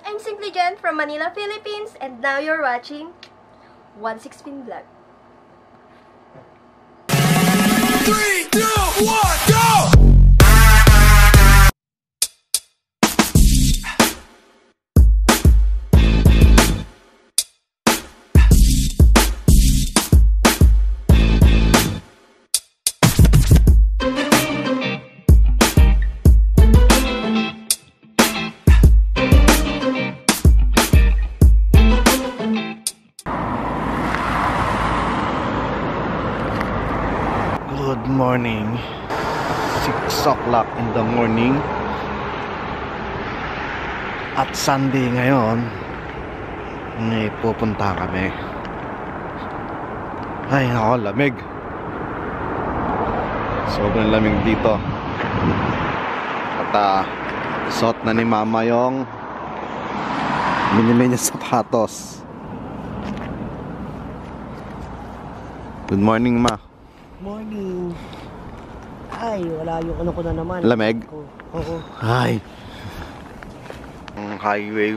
I'm Simply Jen from Manila, Philippines, and now you're watching 116 Vlog. 3, 2, 1, go! Good morning. 6 o'clock in the morning. At Sunday ngayon. May pupunta kami. Ay nako, lamig. Sobrang lamig dito. At suot na ni mama yung binili niya sapatos. Good morning, ma. Morning. Ay, wala yung ano ko na naman. Lamig? Oo. Ay. Ang highway,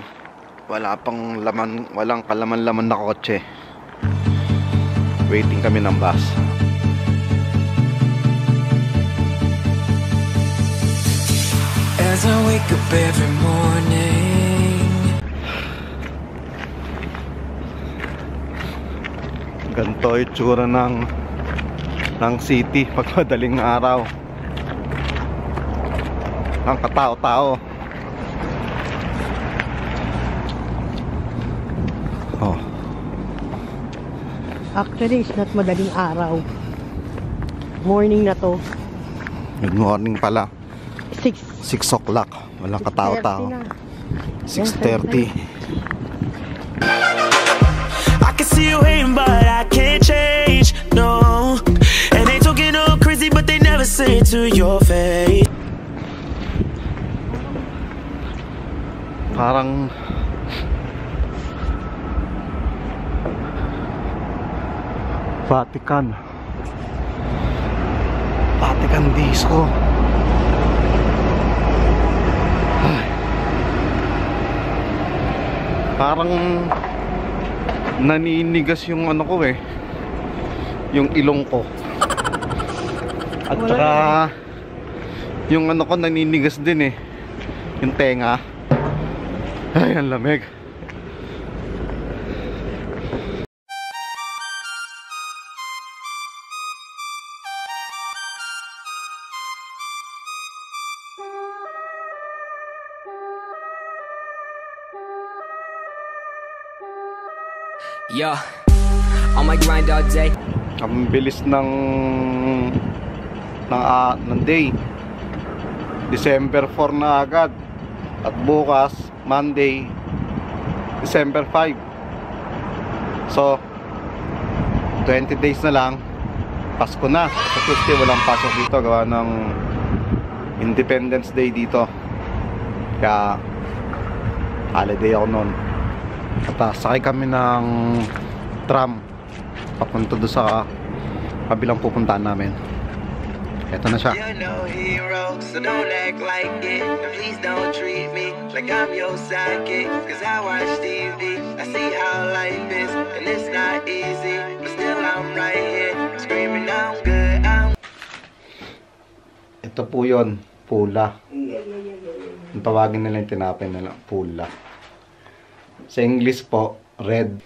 wala pang laman, walang kalaman-laman na kotse. Waiting kami ng bus. As I wake up every morning, Ganito yung tsura ng city pag madaling araw. Ang katao-tao. Oh. Actually, it's not madaling araw. Morning na to. Good morning pala. 6 o'clock. Walang katao-tao. 6:30. I can see you hating, but I can't change, no. And they talking all crazy, but they never say it to your face. Parang Vatican disco. Ay. Parang naninigas yung ano ko eh, yung ilong ko. At saka yung ano ko naninigas din eh, yung tenga. Ay, ang lamig. Yeah, on my grind all day. Ang bilis ng day. December 4 na agad. At bukas, Monday, December 5. So 20 days na lang, Pasko na. Sa Tuesday walang pasok dito, gawa ng Independence Day dito. Kaya holiday ako noon. At sakay kami ng tram papunta doon sa kabilang pupuntahan namin. Eto na siya. You're no hero, so don't act like it. Please don't treat me like I'm your sidekick. Cause I watch TV, I see how life is, and it's not easy, but still I'm right here, screaming I'm good, Ito po yun, pula. Ang tawagin nila yung tinapay nila, pula. Sa English po, red.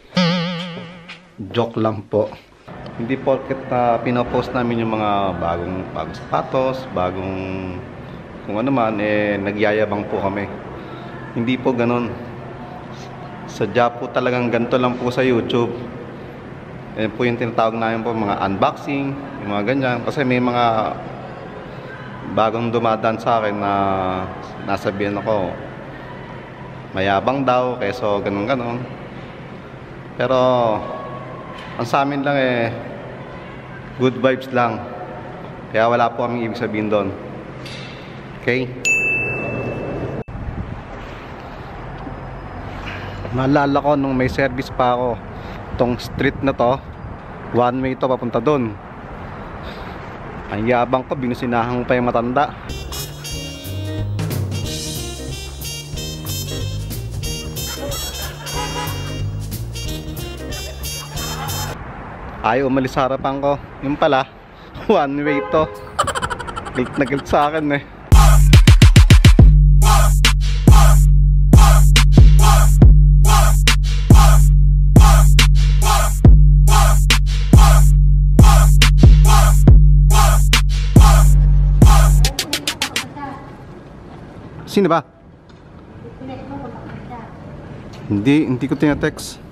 Joke lang po. Hindi porket pinopost namin yung mga bagong sapatos, bagong kung ano man, nagyayabang po kami. Hindi po ganun. Sadya po talagang ganito lang po sa YouTube. Yan po yung tinatawag namin po, mga unboxing, yung mga ganyan. Kasi may mga bagong dumadaan sa akin na nasabihan ako, mayabang daw, keso ganun-ganun. Pero ang sa amin lang good vibes lang. Kaya wala po kaming ibig sabihin doon. Okay? Naalala ko nung may service pa ako, tong street na to, one way to papunta doon. Ang yabang ko, binusinahan pa yung matanda. Ayaw umalis sa harapan ko. Yung pala, one way to. Galit na galit sa akin eh. Sino ba? Hindi ko tina-text.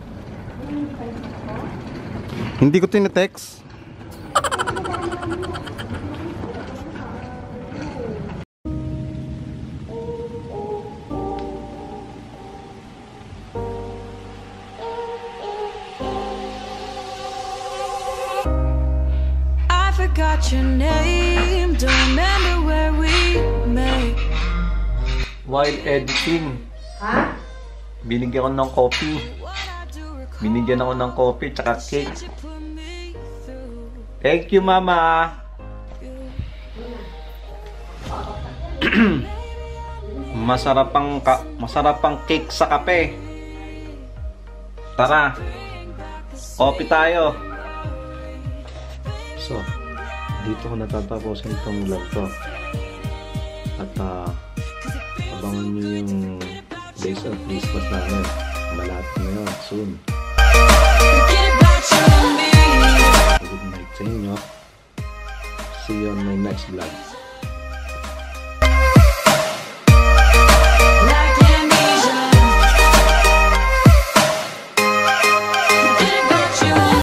Hindi ko tina-text. I forgot your name, don't remember where we met. While editing, binigyan ko ng coffee. Binigyan ako ng coffee tsaka cake. Thank you, Mama. Masarap ang cake sa kape. Tara, coffee tayo. So, dito ko natatapusin itong vlog to. At abangan nyo yung days of Christmas namin. Malapit na yun, soon. Good night sa inyo. See you on my next vlog.